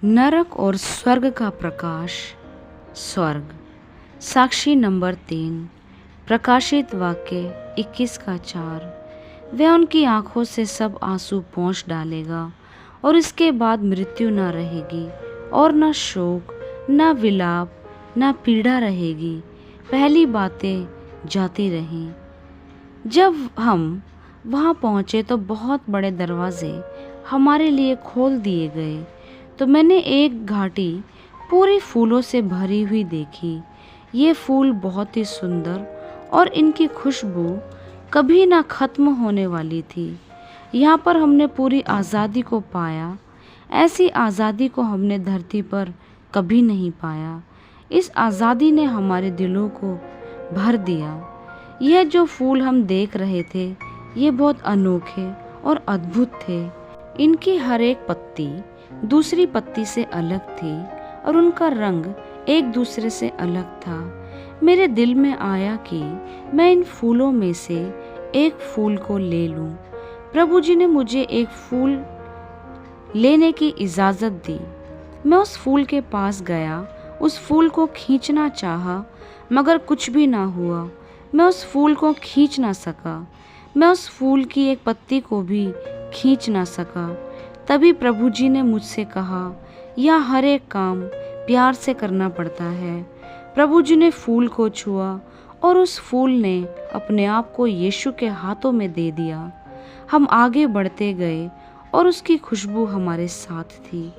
नरक और स्वर्ग का प्रकाश। स्वर्ग। साक्षी नंबर 3। प्रकाशित वाक्य 21 का 4। वह उनकी आंखों से सब आंसू पोंछ डालेगा और इसके बाद मृत्यु न रहेगी और न शोक, न विलाप, न पीड़ा रहेगी। पहली बातें जाती रहीं। जब हम वहाँ पहुँचे तो बहुत बड़े दरवाजे हमारे लिए खोल दिए गए। तो मैंने एक घाटी पूरी फूलों से भरी हुई देखी। ये फूल बहुत ही सुंदर और इनकी खुशबू कभी ना खत्म होने वाली थी। यहाँ पर हमने पूरी आज़ादी को पाया। ऐसी आज़ादी को हमने धरती पर कभी नहीं पाया। इस आज़ादी ने हमारे दिलों को भर दिया। यह जो फूल हम देख रहे थे ये बहुत अनोखे और अद्भुत थे। इनकी हर एक पत्ती दूसरी पत्ती से अलग थी और उनका रंग एक दूसरे से अलग था। मेरे दिल में आया कि मैं इन फूलों में से एक फूल को ले लूं। प्रभु जी ने मुझे एक फूल लेने की इजाज़त दी। मैं उस फूल के पास गया, उस फूल को खींचना चाहा, मगर कुछ भी ना हुआ। मैं उस फूल को खींच ना सका। मैं उस फूल की एक पत्ती को भी खींच ना सका। तभी प्रभु जी ने मुझसे कहा, यह हर एक काम प्यार से करना पड़ता है। प्रभु जी ने फूल को छुआ और उस फूल ने अपने आप को यीशु के हाथों में दे दिया। हम आगे बढ़ते गए और उसकी खुशबू हमारे साथ थी।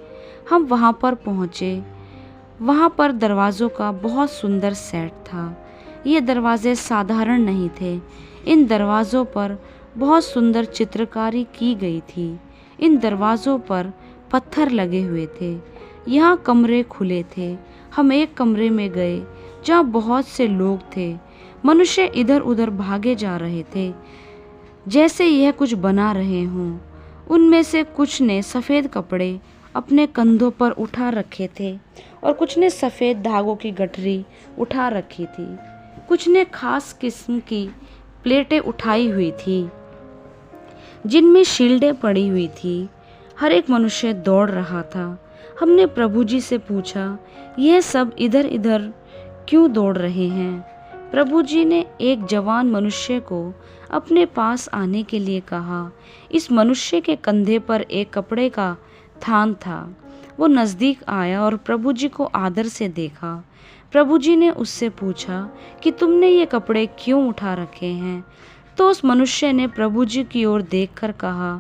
हम वहाँ पर पहुँचे। वहाँ पर दरवाज़ों का बहुत सुंदर सेट था। ये दरवाजे साधारण नहीं थे। इन दरवाज़ों पर बहुत सुंदर चित्रकारी की गई थी। इन दरवाज़ों पर पत्थर लगे हुए थे। यहाँ कमरे खुले थे। हम एक कमरे में गए जहाँ बहुत से लोग थे। मनुष्य इधर उधर भागे जा रहे थे जैसे यह कुछ बना रहे हों। उनमें से कुछ ने सफ़ेद कपड़े अपने कंधों पर उठा रखे थे और कुछ ने सफ़ेद धागों की गठरी उठा रखी थी। कुछ ने खास किस्म की प्लेटें उठाई हुई थी जिनमें शील्डें पड़ी हुई थी। हर एक मनुष्य दौड़ रहा था। हमने प्रभु जी से पूछा, यह सब इधर इधर क्यों दौड़ रहे हैं? प्रभु जी ने एक जवान मनुष्य को अपने पास आने के लिए कहा। इस मनुष्य के कंधे पर एक कपड़े का थान था। वो नज़दीक आया और प्रभु जी को आदर से देखा। प्रभु जी ने उससे पूछा कि तुमने ये कपड़े क्यों उठा रखे हैं? तो उस मनुष्य ने प्रभु जी की ओर देखकर कहा,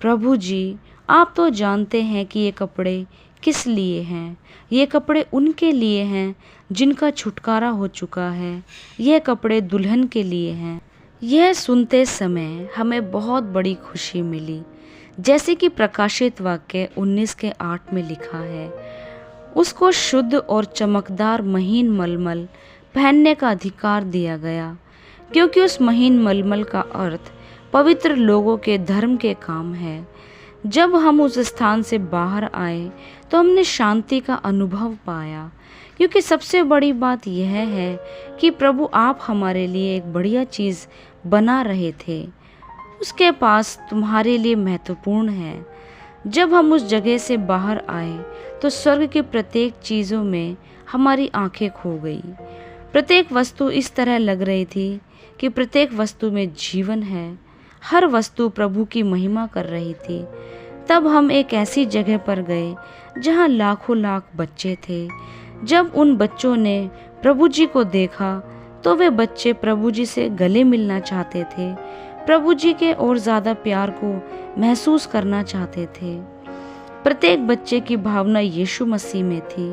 प्रभु जी, आप तो जानते हैं कि ये कपड़े किस लिए हैं। ये कपड़े उनके लिए हैं जिनका छुटकारा हो चुका है। ये कपड़े दुल्हन के लिए हैं। यह सुनते समय हमें बहुत बड़ी खुशी मिली। जैसे कि प्रकाशित वाक्य 19 के 8 में लिखा है, उसको शुद्ध और चमकदार महीन मलमल पहनने का अधिकार दिया गया, क्योंकि उस महीन मलमल का अर्थ पवित्र लोगों के धर्म के काम है। जब हम उस स्थान से बाहर आए तो हमने शांति का अनुभव पाया, क्योंकि सबसे बड़ी बात यह है कि प्रभु आप हमारे लिए एक बढ़िया चीज़ बना रहे थे। उसके पास तुम्हारे लिए महत्वपूर्ण है। जब हम उस जगह से बाहर आए तो स्वर्ग की प्रत्येक चीज़ों में हमारी आंखें खो गई। प्रत्येक वस्तु इस तरह लग रही थी कि प्रत्येक वस्तु में जीवन है। हर वस्तु प्रभु की महिमा कर रही थी। तब हम एक ऐसी जगह पर गए जहाँ लाखों लाख बच्चे थे। जब उन बच्चों ने प्रभु जी को देखा तो वे बच्चे प्रभु जी से गले मिलना चाहते थे। प्रभु जी के और ज़्यादा प्यार को महसूस करना चाहते थे। प्रत्येक बच्चे की भावना यीशु मसीह में थी।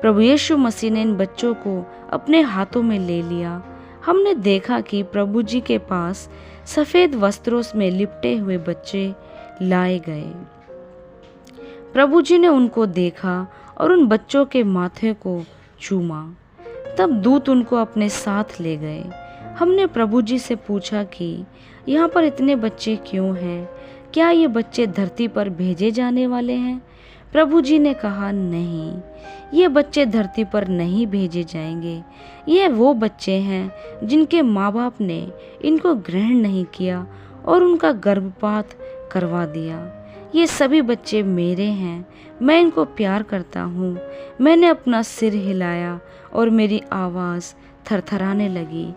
प्रभु यीशु मसीह ने इन बच्चों को अपने हाथों में ले लिया। हमने देखा कि प्रभु जी के पास सफ़ेद वस्त्रों में लिपटे हुए बच्चे लाए गए। प्रभु जी ने उनको देखा और उन बच्चों के माथे को चूमा। तब दूत उनको अपने साथ ले गए। हमने प्रभु जी से पूछा कि यहाँ पर इतने बच्चे क्यों हैं? क्या ये बच्चे धरती पर भेजे जाने वाले हैं? प्रभु जी ने कहा, नहीं, ये बच्चे धरती पर नहीं भेजे जाएंगे। ये वो बच्चे हैं जिनके माँ बाप ने इनको ग्रहण नहीं किया और उनका गर्भपात करवा दिया। ये सभी बच्चे मेरे हैं। मैं इनको प्यार करता हूँ। मैंने अपना सिर हिलाया और मेरी आवाज़ थरथराने लगी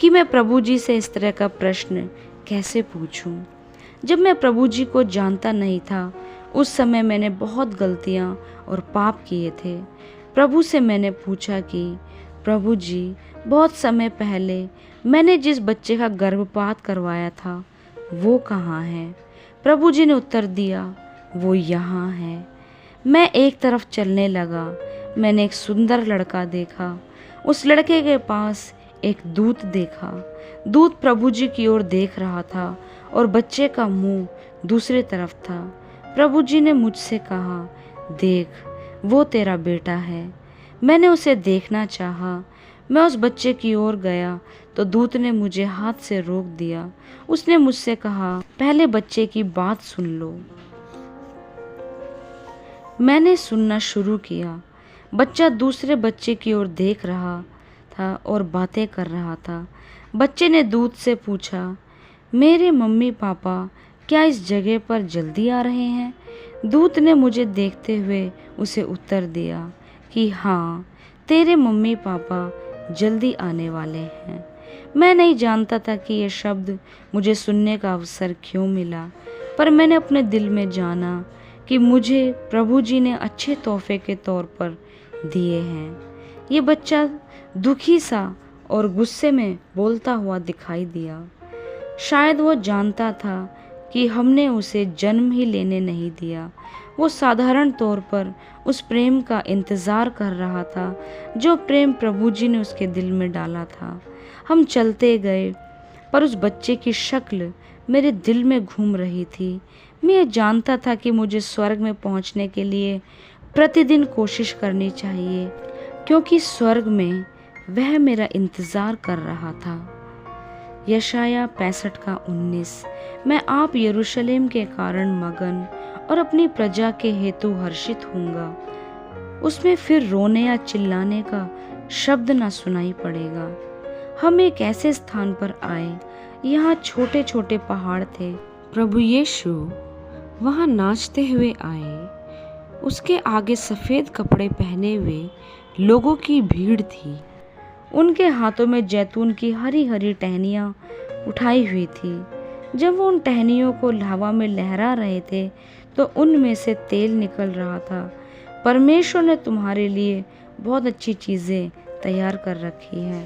कि मैं प्रभु जी से इस तरह का प्रश्न कैसे पूछूं। जब मैं प्रभु जी को जानता नहीं था, उस समय मैंने बहुत गलतियां और पाप किए थे। प्रभु से मैंने पूछा कि प्रभु जी, बहुत समय पहले मैंने जिस बच्चे का गर्भपात करवाया था वो कहाँ है? प्रभु जी ने उत्तर दिया, वो यहाँ है। मैं एक तरफ चलने लगा। मैंने एक सुंदर लड़का देखा। उस लड़के के पास एक दूत देखा। दूत प्रभु जी की ओर देख रहा था और बच्चे का मुंह दूसरी तरफ था। प्रभु जी ने मुझसे कहा, देख, वो तेरा बेटा है। मैंने उसे देखना चाहा। मैं उस बच्चे की ओर गया तो दूत ने मुझे हाथ से रोक दिया। उसने मुझसे कहा, पहले बच्चे की बात सुन लो। मैंने सुनना शुरू किया। बच्चा दूसरे बच्चे की ओर देख रहा था और बातें कर रहा था। बच्चे ने दूत से पूछा, मेरे मम्मी पापा क्या इस जगह पर जल्दी आ रहे हैं? दूत ने मुझे देखते हुए उसे उत्तर दिया कि हाँ, तेरे मम्मी पापा जल्दी आने वाले हैं। मैं नहीं जानता था कि ये शब्द मुझे सुनने का अवसर क्यों मिला, पर मैंने अपने दिल में जाना कि मुझे प्रभु जी ने अच्छे तोहफे के तौर पर दिए हैं। ये बच्चा दुखी सा और गुस्से में बोलता हुआ दिखाई दिया। शायद वो जानता था कि हमने उसे जन्म ही लेने नहीं दिया। वो साधारण तौर पर उस प्रेम का इंतज़ार कर रहा था जो प्रेम प्रभु जी ने उसके दिल में डाला था। हम चलते गए, पर उस बच्चे की शक्ल मेरे दिल में घूम रही थी। मैं ये जानता था कि मुझे स्वर्ग में पहुंचने के लिए प्रतिदिन कोशिश करनी चाहिए, क्योंकि स्वर्ग में वह मेरा इंतज़ार कर रहा था। यशाया 65:19। मैं आप यरूशलेम के कारण मगन और अपनी प्रजा के हेतु हर्षित होऊंगा। उसमें फिर रोने या चिल्लाने का शब्द ना सुनाई पड़ेगा। हम एक ऐसे स्थान पर आए, यहाँ छोटे छोटे पहाड़ थे। प्रभु यीशु वहाँ नाचते हुए आए। उसके आगे सफ़ेद कपड़े पहने हुए लोगों की भीड़ थी। उनके हाथों में जैतून की हरी हरी टहनियाँ उठाई हुई थी। जब वो उन टहनियों को हवा में लहरा रहे थे तो उनमें से तेल निकल रहा था। परमेश्वर ने तुम्हारे लिए बहुत अच्छी चीज़ें तैयार कर रखी है।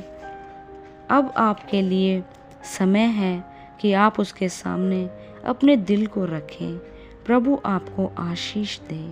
अब आपके लिए समय है कि आप उसके सामने अपने दिल को रखें। प्रभु आपको आशीष दे।